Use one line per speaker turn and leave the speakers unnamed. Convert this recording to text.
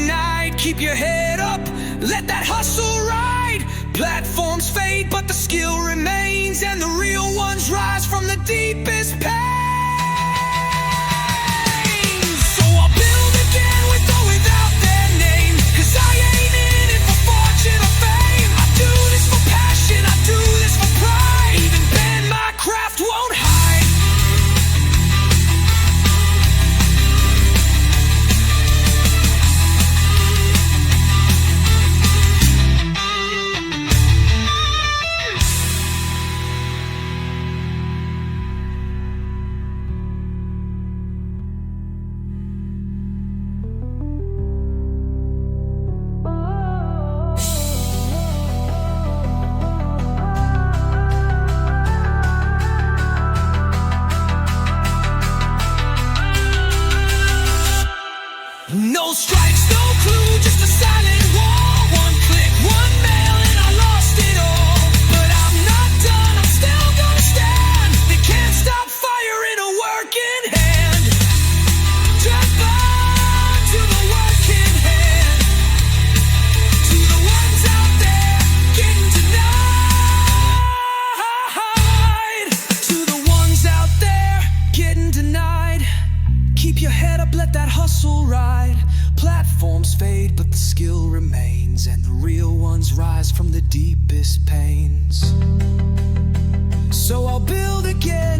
denied. Keep your head up, let that hustle ride. Platforms fade, but the skill remains, and the real ones rise from the deepest pain. So I'll build again with or without their name, 'cause I ain't in it for fortune or fame. I do this for passion, I do this for pride. Even bend my craft won't hide. No stripes, no clue, just a silent wall. One click, one mail, and I lost it all. But I'm not done, I'm still gonna stand. They can't stop firing a working hand. Just burn to the working hand. To the ones out there getting denied. To the ones out there getting denied. Keep your head up, let that hustle ride. Platforms fade, but the skill remains, and the real ones rise from the deepest pains. So I'll build again